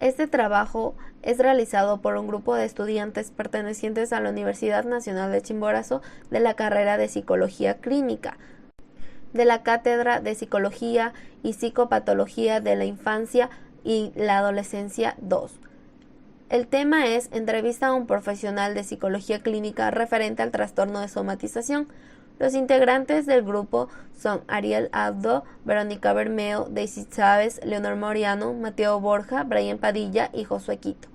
Este trabajo es realizado por un grupo de estudiantes pertenecientes a la Universidad Nacional de Chimborazo de la carrera de Psicología Clínica, de la Cátedra de Psicología y Psicopatología de la Infancia y la Adolescencia 2. El tema es entrevista a un profesional de psicología clínica referente al trastorno de somatización. Los integrantes del grupo son Ariel Abdo, Verónica Bermeo, Daisy Chávez, Leonor Moriano, Mateo Borja, Brian Padilla y Josué Quito.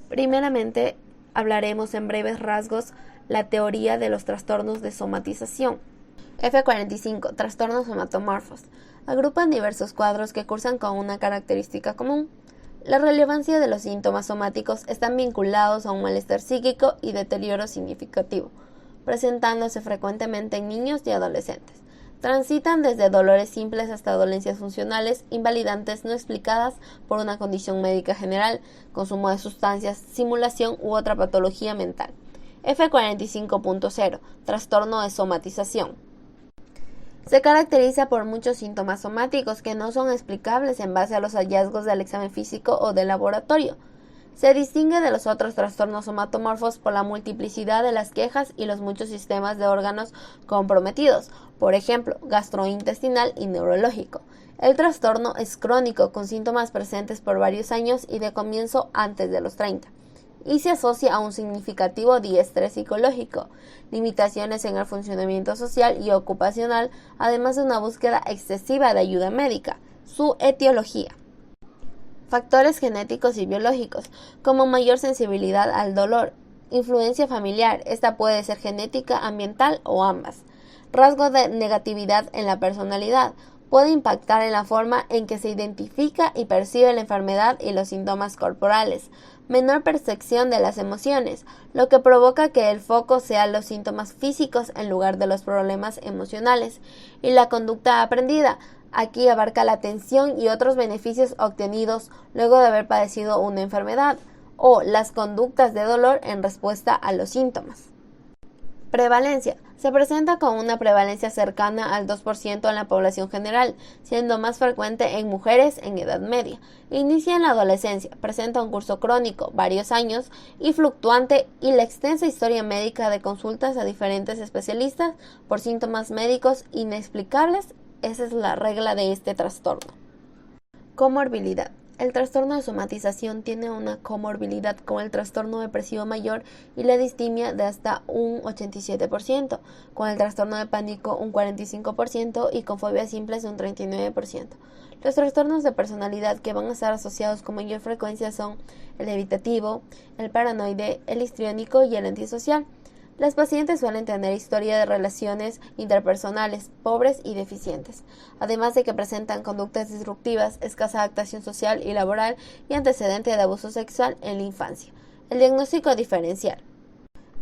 Primeramente, hablaremos en breves rasgos la teoría de los trastornos de somatización. F45. Trastornos somatomorfos. Agrupan diversos cuadros que cursan con una característica común. La relevancia de los síntomas somáticos están vinculados a un malestar psíquico y deterioro significativo, presentándose frecuentemente en niños y adolescentes. Transitan desde dolores simples hasta dolencias funcionales, invalidantes no explicadas por una condición médica general, consumo de sustancias, simulación u otra patología mental. F45.0. Trastorno de somatización. Se caracteriza por muchos síntomas somáticos que no son explicables en base a los hallazgos del examen físico o del laboratorio. Se distingue de los otros trastornos somatomorfos por la multiplicidad de las quejas y los muchos sistemas de órganos comprometidos, por ejemplo, gastrointestinal y neurológico. El trastorno es crónico, con síntomas presentes por varios años y de comienzo antes de los 30. Y se asocia a un significativo diestrés psicológico, limitaciones en el funcionamiento social y ocupacional, además de una búsqueda excesiva de ayuda médica. Su etiología. Factores genéticos y biológicos, como mayor sensibilidad al dolor. Influencia familiar, esta puede ser genética, ambiental o ambas. Rasgo de negatividad en la personalidad, puede impactar en la forma en que se identifica y percibe la enfermedad y los síntomas corporales. Menor percepción de las emociones, lo que provoca que el foco sea los síntomas físicos en lugar de los problemas emocionales. Y la conducta aprendida, aquí abarca la atención y otros beneficios obtenidos luego de haber padecido una enfermedad, o las conductas de dolor en respuesta a los síntomas. Prevalencia. Se presenta con una prevalencia cercana al 2% en la población general, siendo más frecuente en mujeres en edad media. Inicia en la adolescencia, presenta un curso crónico, varios años, y fluctuante, y la extensa historia médica de consultas a diferentes especialistas por síntomas médicos inexplicables. Esa es la regla de este trastorno. Comorbilidad. El trastorno de somatización tiene una comorbilidad con el trastorno depresivo mayor y la distimia de hasta un 87%, con el trastorno de pánico un 45% y con fobias simples un 39%. Los trastornos de personalidad que van a estar asociados con mayor frecuencia son el evitativo, el paranoide, el histriónico y el antisocial. Las pacientes suelen tener historia de relaciones interpersonales pobres y deficientes, además de que presentan conductas disruptivas, escasa adaptación social y laboral y antecedente de abuso sexual en la infancia. El diagnóstico diferencial.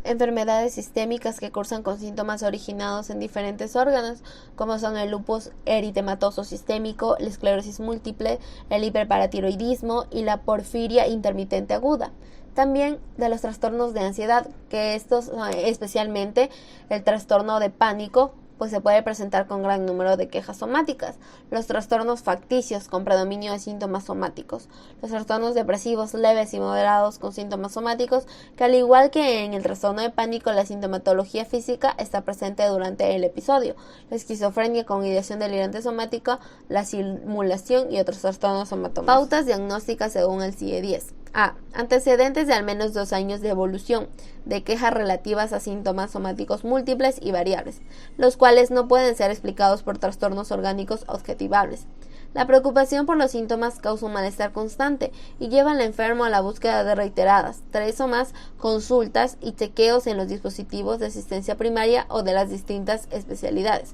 Enfermedades sistémicas que cursan con síntomas originados en diferentes órganos, como son el lupus eritematoso sistémico, la esclerosis múltiple, el hiperparatiroidismo y la porfiria intermitente aguda. También de los trastornos de ansiedad, que estos, especialmente el trastorno de pánico, pues se puede presentar con gran número de quejas somáticas. Los trastornos facticios con predominio de síntomas somáticos. Los trastornos depresivos leves y moderados con síntomas somáticos, que al igual que en el trastorno de pánico, la sintomatología física está presente durante el episodio. La esquizofrenia con ideación delirante somática, la simulación y otros trastornos somatomórficos. Pautas diagnósticas según el CIE-10. A. Antecedentes de al menos 2 años de evolución de quejas relativas a síntomas somáticos múltiples y variables, los cuales no pueden ser explicados por trastornos orgánicos objetivables. La preocupación por los síntomas causa un malestar constante y lleva al enfermo a la búsqueda de reiteradas 3 o más consultas y chequeos en los dispositivos de asistencia primaria o de las distintas especialidades.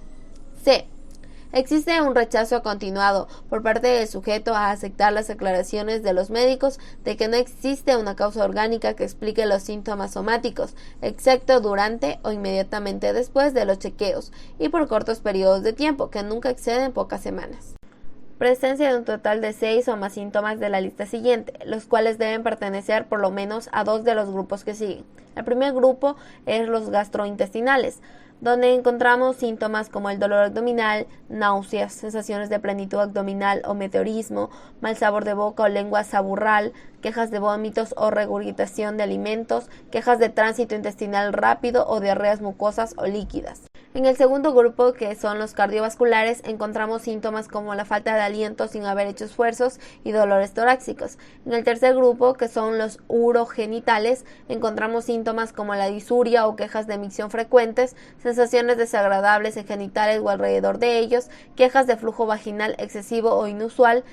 C. Existe un rechazo continuado por parte del sujeto a aceptar las aclaraciones de los médicos de que no existe una causa orgánica que explique los síntomas somáticos, excepto durante o inmediatamente después de los chequeos y por cortos periodos de tiempo que nunca exceden pocas semanas. presencia de un total de 6 o más síntomas de la lista siguiente, los cuales deben pertenecer por lo menos a 2 de los grupos que siguen. El primer grupo es los gastrointestinales, donde encontramos síntomas como el dolor abdominal, náuseas, sensaciones de plenitud abdominal o meteorismo, mal sabor de boca o lengua saburral, quejas de vómitos o regurgitación de alimentos, quejas de tránsito intestinal rápido o diarreas mucosas o líquidas. En el segundo grupo, que son los cardiovasculares, encontramos síntomas como la falta de aliento sin haber hecho esfuerzos y dolores torácicos. En el tercer grupo, que son los urogenitales, encontramos síntomas como la disuria o quejas de micción frecuentes, sensaciones desagradables en genitales o alrededor de ellos, quejas de flujo vaginal excesivo o inusual.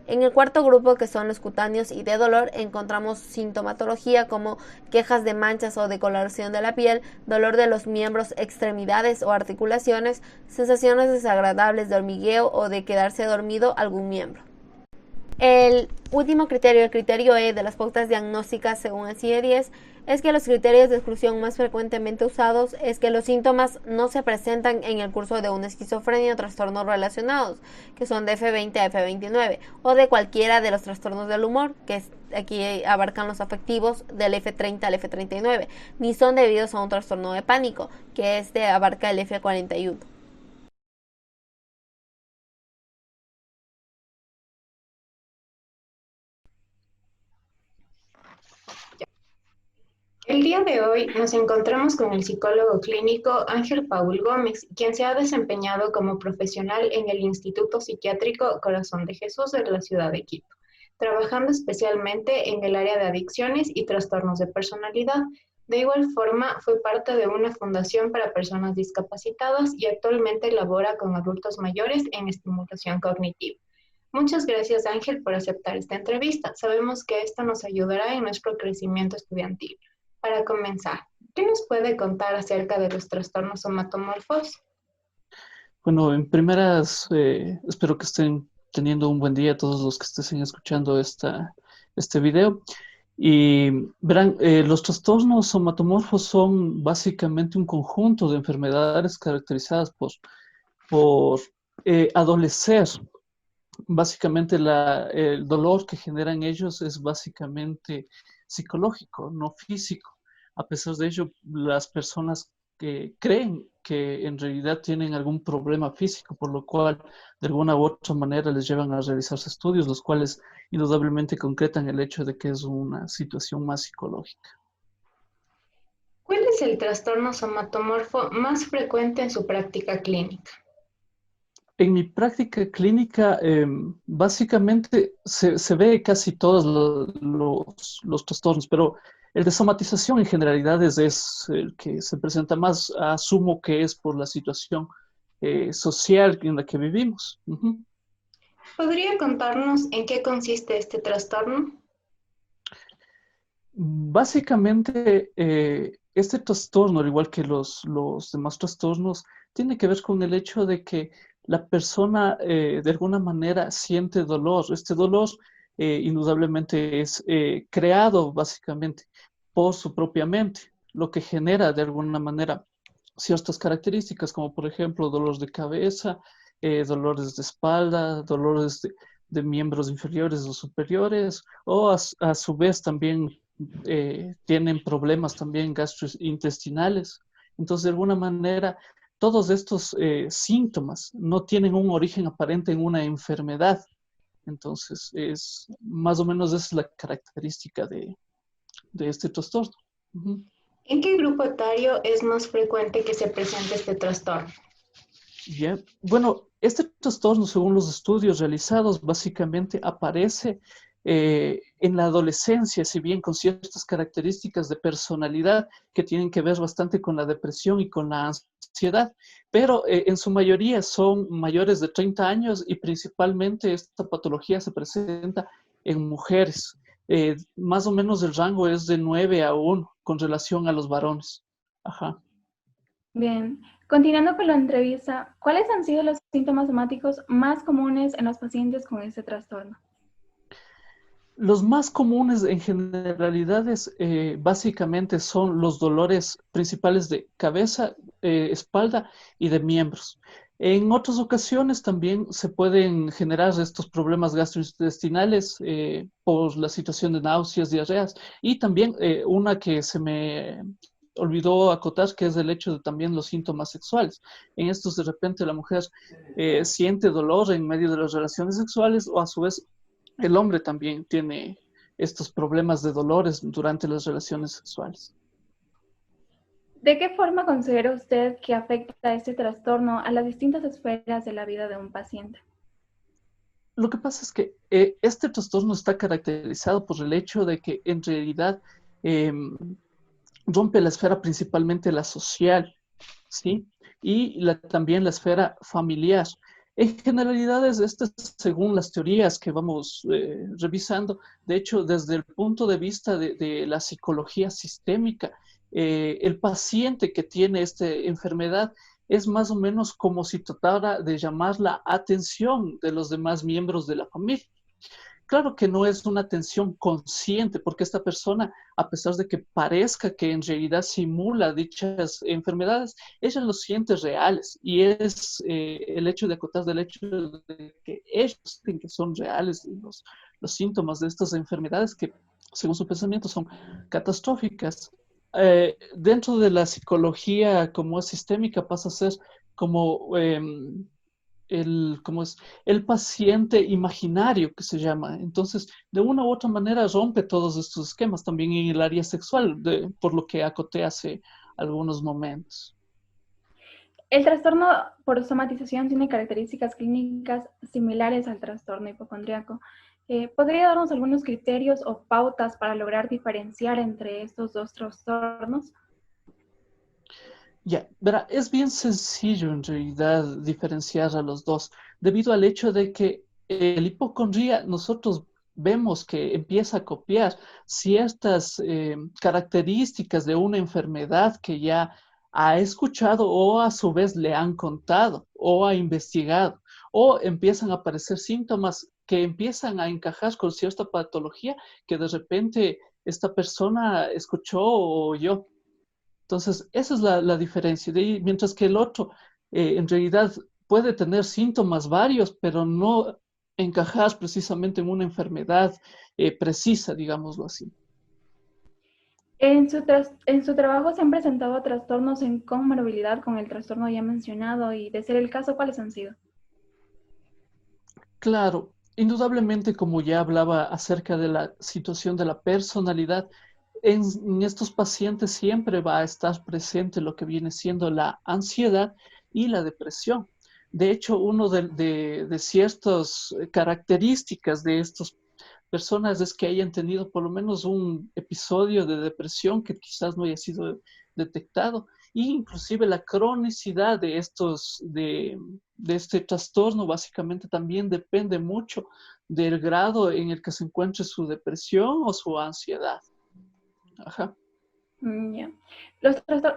En el cuarto grupo, que son los cutáneos y de dolor, encontramos sintomatología como quejas de manchas o decoloración de la piel, dolor de los miembros, extremidades o articulaciones, sensaciones desagradables de hormigueo o de quedarse dormido algún miembro. El último criterio, el criterio E de las pautas diagnósticas según el CIE-10, es que los criterios de exclusión más frecuentemente usados es que los síntomas no se presentan en el curso de una esquizofrenia o trastornos relacionados, que son de F20 a F29, o de cualquiera de los trastornos del humor, que aquí abarcan los afectivos del F30 al F39, ni son debidos a un trastorno de pánico, que abarca el F41. El día de hoy nos encontramos con el psicólogo clínico Ángel Paul Gómez, quien se ha desempeñado como profesional en el Instituto Psiquiátrico Corazón de Jesús de la ciudad de Quito, trabajando especialmente en el área de adicciones y trastornos de personalidad. De igual forma, fue parte de una fundación para personas discapacitadas y actualmente labora con adultos mayores en estimulación cognitiva. Muchas gracias, Ángel, por aceptar esta entrevista. Sabemos que esto nos ayudará en nuestro crecimiento estudiantil. Para comenzar, ¿qué nos puede contar acerca de los trastornos somatomorfos? Bueno, en primeras, espero que estén teniendo un buen día todos los que estén escuchando este video. Y verán, los trastornos somatomorfos son básicamente un conjunto de enfermedades caracterizadas por adolecer. Básicamente el dolor que generan ellos es básicamente psicológico, no físico. A pesar de ello, las personas que creen que en realidad tienen algún problema físico, por lo cual de alguna u otra manera les llevan a realizarse estudios, los cuales indudablemente concretan el hecho de que es una situación más psicológica. ¿Cuál es el trastorno somatomorfo más frecuente en su práctica clínica? En mi práctica clínica, básicamente se ve casi todos los trastornos, pero el de somatización en generalidades es el que se presenta más. Asumo que es por la situación social en la que vivimos. Ujú. ¿Podría contarnos en qué consiste este trastorno? Básicamente, este trastorno, al igual que los demás trastornos, tiene que ver con el hecho de que la persona de alguna manera siente dolor. Este dolor indudablemente es creado básicamente por su propia mente, lo que genera de alguna manera ciertas características, como por ejemplo dolores de cabeza, dolores de espalda, dolores de miembros inferiores o superiores, o a su vez también tienen problemas también gastrointestinales. Entonces, de alguna manera, todos estos síntomas no tienen un origen aparente en una enfermedad. Entonces, es más o menos esa es la característica de este trastorno. Ujú. ¿En qué grupo etario es más frecuente que se presente este trastorno? Ya. Bueno, este trastorno, según los estudios realizados, básicamente aparece en la adolescencia, si bien con ciertas características de personalidad que tienen que ver bastante con la depresión y con la ansiedad, pero en su mayoría son mayores de 30 años y principalmente esta patología se presenta en mujeres. Más o menos el rango es de 9 a 1 con relación a los varones. Ajá. Bien, continuando con la entrevista, ¿cuáles han sido los síntomas somáticos más comunes en los pacientes con este trastorno? Los más comunes en generalidades básicamente son los dolores principales de cabeza, espalda y de miembros. En otras ocasiones también se pueden generar estos problemas gastrointestinales por la situación de náuseas, diarreas y también una que se me olvidó acotar, que es el hecho de también los síntomas sexuales. En estos de repente la mujer siente dolor en medio de las relaciones sexuales o a su vez el hombre también tiene estos problemas de dolores durante las relaciones sexuales. ¿De qué forma considera usted que afecta este trastorno a las distintas esferas de la vida de un paciente? Lo que pasa es que este trastorno está caracterizado por el hecho de que en realidad rompe la esfera principalmente la social, ¿sí? Y también la esfera familiar. En generalidades, estas, según las teorías que vamos revisando, de hecho, desde el punto de vista de la psicología sistémica, el paciente que tiene esta enfermedad es más o menos como si tratara de llamar la atención de los demás miembros de la familia. Claro que no es una atención consciente, porque esta persona, a pesar de que parezca que en realidad simula dichas enfermedades, ella los siente reales y es el hecho de acotar del hecho de que ellos sienten que son reales los síntomas de estas enfermedades que, según su pensamiento, son catastróficas. Dentro de la psicología como es sistémica pasa a ser como ¿cómo es? El paciente imaginario que se llama. Entonces, de una u otra manera rompe todos estos esquemas también en el área sexual, por lo que acoté hace algunos momentos. El trastorno por somatización tiene características clínicas similares al trastorno hipocondríaco. ¿Podría darnos algunos criterios o pautas para lograr diferenciar entre estos dos trastornos? Ya, verá, es bien sencillo en realidad diferenciar a los dos, debido al hecho de que el hipocondría nosotros vemos que empieza a copiar ciertas características de una enfermedad que ya ha escuchado o a su vez le han contado o ha investigado, o empiezan a aparecer síntomas que empiezan a encajar con cierta patología que de repente esta persona escuchó o oyó. Entonces, esa es la diferencia. Mientras que el otro, en realidad, puede tener síntomas varios, pero no encajar precisamente en una enfermedad precisa, digámoslo así. En su trabajo se han presentado trastornos en comorbilidad con el trastorno ya mencionado y, de ser el caso, ¿cuáles han sido? Claro, indudablemente, como ya hablaba acerca de la situación de la personalidad, en estos pacientes siempre va a estar presente lo que viene siendo la ansiedad y la depresión. De hecho, uno de ciertas características de estas personas es que hayan tenido por lo menos un episodio de depresión que quizás no haya sido detectado, e inclusive la cronicidad de este trastorno básicamente también depende mucho del grado en el que se encuentre su depresión o su ansiedad. Ajá. Ya.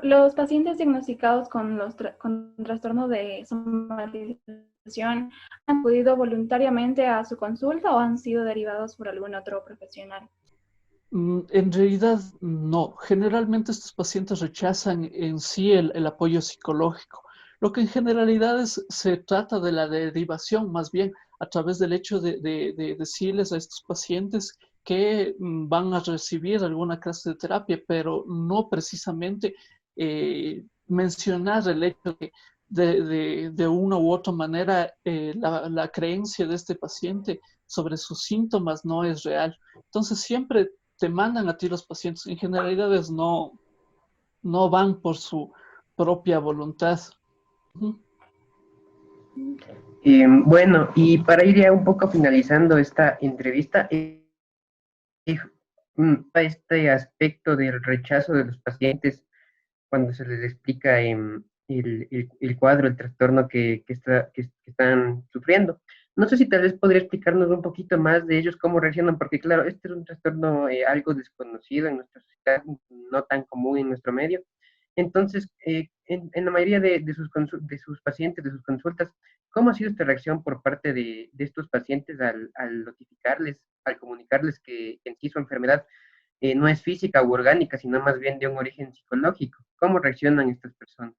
Los pacientes diagnosticados con trastorno de somatización han acudido voluntariamente a su consulta o han sido derivados por algún otro profesional. En realidad, no. Generalmente estos pacientes rechazan en sí el apoyo psicológico. Lo que en generalidades se trata de la derivación, más bien a través del hecho de decirles a estos pacientes que van a recibir alguna clase de terapia, pero no precisamente mencionar el hecho de una u otra manera la creencia de este paciente sobre sus síntomas no es real. Entonces siempre te mandan a ti los pacientes. En generalidades no van por su propia voluntad. Ujú. Bueno, y para ir ya un poco finalizando esta entrevista, este aspecto del rechazo de los pacientes cuando se les explica el cuadro, el trastorno que están sufriendo. No sé si tal vez podría explicarnos un poquito más de ellos, cómo reaccionan, porque claro, este es un trastorno algo desconocido en nuestra sociedad, no tan común en nuestro medio. Entonces, en la mayoría de sus pacientes, de sus consultas, ¿cómo ha sido esta reacción por parte de estos pacientes al notificarles, al comunicarles que en sí su enfermedad no es física u orgánica, sino más bien de un origen psicológico? ¿Cómo reaccionan estas personas?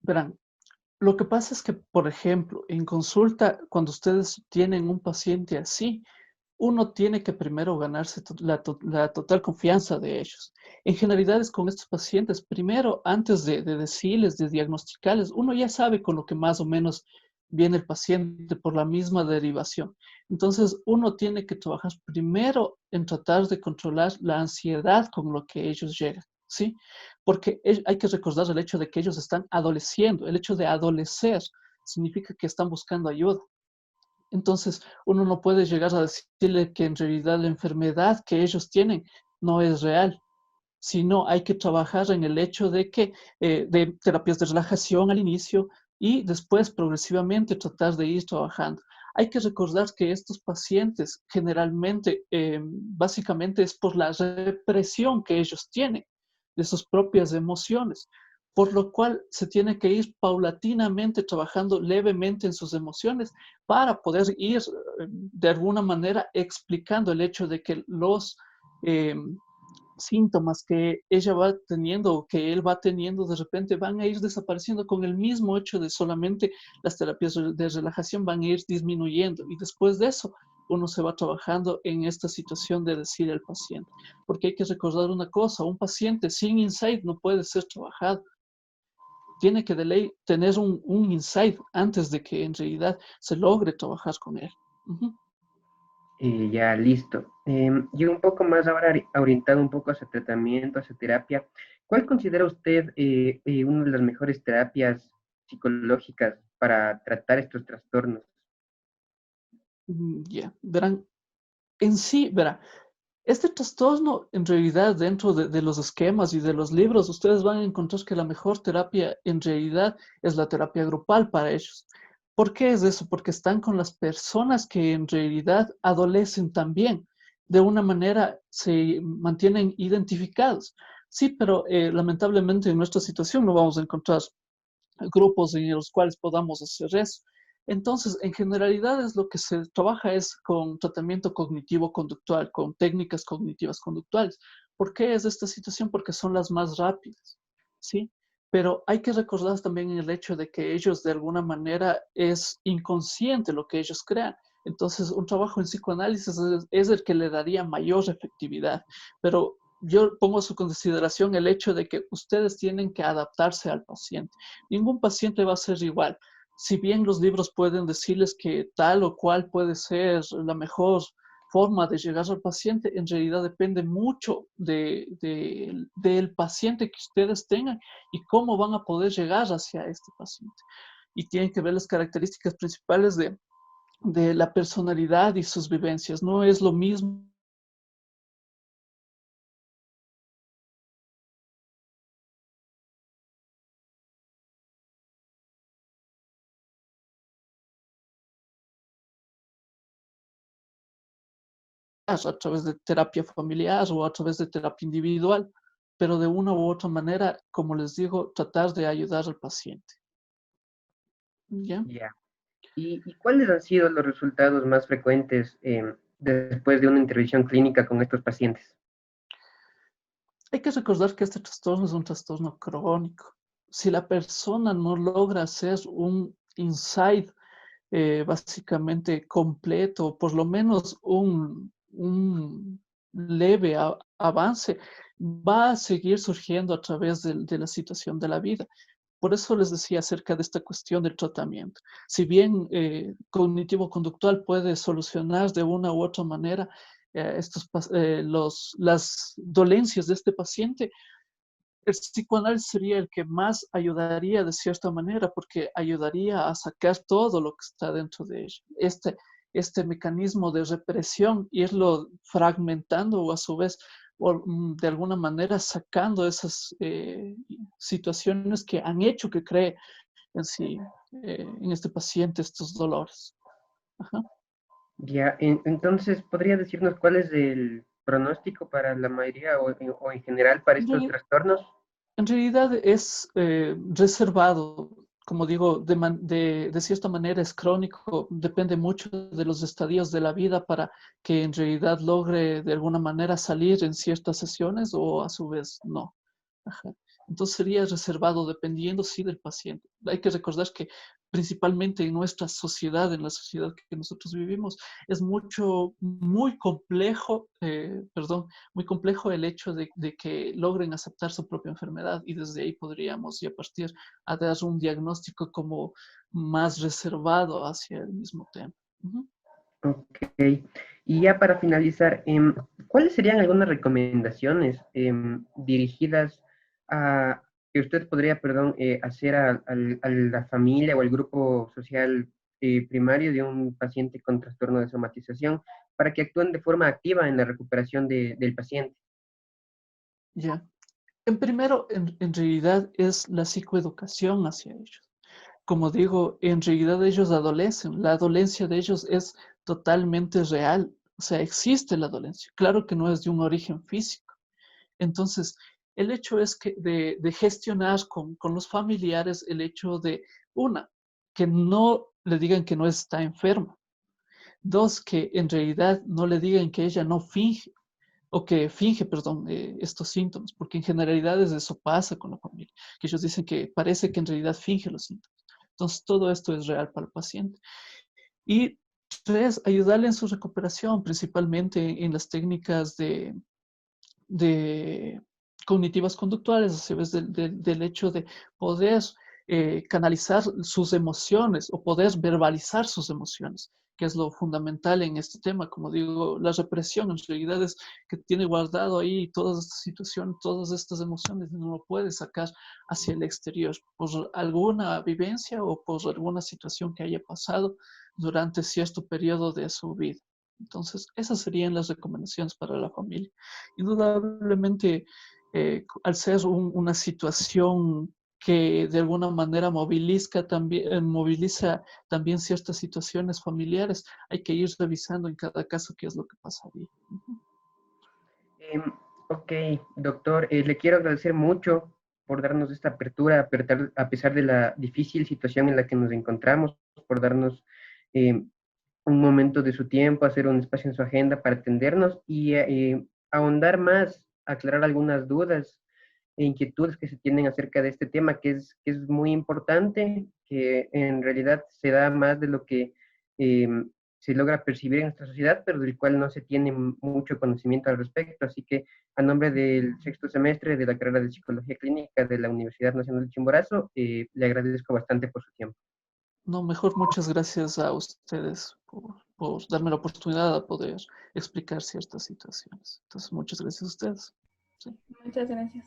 Verán, Lo que pasa es que, por ejemplo, en consulta, cuando ustedes tienen un paciente así, uno tiene que primero ganarse la total confianza de ellos. En generalidades con estos pacientes, primero, antes de decirles, de diagnosticarles, uno ya sabe con lo que más o menos viene el paciente por la misma derivación. Entonces, uno tiene que trabajar primero en tratar de controlar la ansiedad con lo que ellos llegan, ¿sí? Porque hay que recordar el hecho de que ellos están adoleciendo. El hecho de adolecer significa que están buscando ayuda. Entonces, uno no puede llegar a decirle que en realidad la enfermedad que ellos tienen no es real, sino hay que trabajar en el hecho de que de terapias de relajación al inicio y después progresivamente tratar de ir trabajando. Hay que recordar que estos pacientes generalmente, básicamente es por la represión que ellos tienen de sus propias emociones, por lo cual se tiene que ir paulatinamente trabajando levemente en sus emociones para poder ir de alguna manera explicando el hecho de que los eh, síntomas que ella va teniendo o que él va teniendo de repente van a ir desapareciendo con el mismo hecho de solamente las terapias de relajación van a ir disminuyendo y después de eso uno se va trabajando en esta situación de decir al paciente. Porque hay que recordar una cosa, un paciente sin insight no puede ser trabajado. Tiene que de ley tener un insight antes de que en realidad se logre trabajar con él. Ujú. Ya, listo. Y un poco más ahora orientado un poco hacia tratamiento, hacia terapia. ¿Cuál considera usted una de las mejores terapias psicológicas para tratar estos trastornos? Ya, verán, en sí, verá, este trastorno, en realidad, dentro de los esquemas y de los libros, ustedes van a encontrar que la mejor terapia, en realidad, es la terapia grupal para ellos. ¿Por qué es eso? Porque están con las personas que en realidad adolecen también. De una manera se mantienen identificados. Sí, pero lamentablemente en nuestra situación no vamos a encontrar grupos en los cuales podamos hacer eso. Entonces, en generalidades, lo que se trabaja es con tratamiento cognitivo-conductual, con técnicas cognitivas conductuales. ¿Por qué es esta situación? Porque son las más rápidas, ¿sí? Pero hay que recordar también el hecho de que ellos de alguna manera es inconsciente lo que ellos crean. Entonces, un trabajo en psicoanálisis es el que le daría mayor efectividad. Pero yo pongo a su consideración el hecho de que ustedes tienen que adaptarse al paciente. Ningún paciente va a ser igual. Si bien los libros pueden decirles que tal o cual puede ser la mejor forma de llegar al paciente, en realidad depende mucho del paciente que ustedes tengan y cómo van a poder llegar hacia este paciente. Y tienen que ver las características principales de la personalidad y sus vivencias. No es lo mismo a través de terapia familiar o a través de terapia individual, pero de una u otra manera, como les digo, tratar de ayudar al paciente. ¿Ya? Ya. ¿Y cuáles han sido los resultados más frecuentes después de una intervención clínica con estos pacientes? Hay que recordar que este trastorno es un trastorno crónico. Si la persona no logra hacer un insight básicamente completo, o por lo menos un leve avance, va a seguir surgiendo a través de la situación de la vida. Por eso les decía acerca de esta cuestión del tratamiento. Si bien cognitivo-conductual puede solucionar de una u otra manera las dolencias de este paciente, el psicoanálisis sería el que más ayudaría de cierta manera, porque ayudaría a sacar todo lo que está dentro de ella. Este mecanismo de represión, irlo fragmentando o a su vez, de alguna manera, sacando esas situaciones que han hecho que cree en sí, en este paciente, estos dolores. Ajá. Ya, entonces, ¿podría decirnos cuál es el pronóstico para la mayoría o en general para En estos realidad, trastornos? En realidad es reservado, como digo, de cierta manera es crónico, depende mucho de los estadios de la vida para que en realidad logre de alguna manera salir en ciertas sesiones o a su vez no. Ajá. Entonces sería reservado dependiendo, sí, del paciente. Hay que recordar que principalmente en nuestra sociedad, en la sociedad que nosotros vivimos, es muy complejo el hecho de que logren aceptar su propia enfermedad y desde ahí podríamos ya partir a dar un diagnóstico como más reservado hacia el mismo tema. Ujú. Ok. Y ya para finalizar, ¿cuáles serían algunas recomendaciones dirigidas a que usted podría, perdón, hacer a la familia o al grupo social primario de un paciente con trastorno de somatización para que actúen de forma activa en la recuperación del paciente? Ya. En realidad es la psicoeducación hacia ellos. Como digo, en realidad ellos adolecen. La dolencia de ellos es totalmente real. O sea, existe la dolencia. Claro que no es de un origen físico. Entonces, el hecho es que de gestionar con los familiares el hecho de, una, que no le digan que no está enferma. Dos, que en realidad no le digan que ella no finge o que finge, perdón, estos síntomas, porque en generalidades eso pasa con la familia, que ellos dicen que parece que en realidad finge los síntomas. Entonces, todo esto es real para el paciente. Y tres, ayudarle en su recuperación, principalmente en las técnicas de cognitivas conductuales, a través del hecho de poder canalizar sus emociones o poder verbalizar sus emociones, que es lo fundamental en este tema. Como digo, la represión en realidad es que tiene guardado ahí todas estas situaciones, todas estas emociones, no lo puede sacar hacia el exterior por alguna vivencia o por alguna situación que haya pasado durante cierto periodo de su vida. Entonces, esas serían las recomendaciones para la familia. Indudablemente, al ser una situación que de alguna manera moviliza también ciertas situaciones familiares, hay que ir revisando en cada caso qué es lo que pasaría. Em, ok, doctor, le quiero agradecer mucho por darnos esta apertura, a pesar de la difícil situación en la que nos encontramos, por darnos em, un momento de su tiempo, hacer un espacio en su agenda para atendernos y ahondar más, aclarar algunas dudas e inquietudes que se tienen acerca de este tema, que es muy importante, que en realidad se da más de lo que eh, se logra percibir en nuestra sociedad, pero del cual no se tiene mucho conocimiento al respecto. Así que a nombre del sexto semestre de la carrera de Psicología Clínica de la Universidad Nacional de Chimborazo, le agradezco bastante por su tiempo. No, mejor muchas gracias a ustedes por darme la oportunidad de poder explicar ciertas situaciones. Entonces, muchas gracias a ustedes. Sí. Muchas gracias.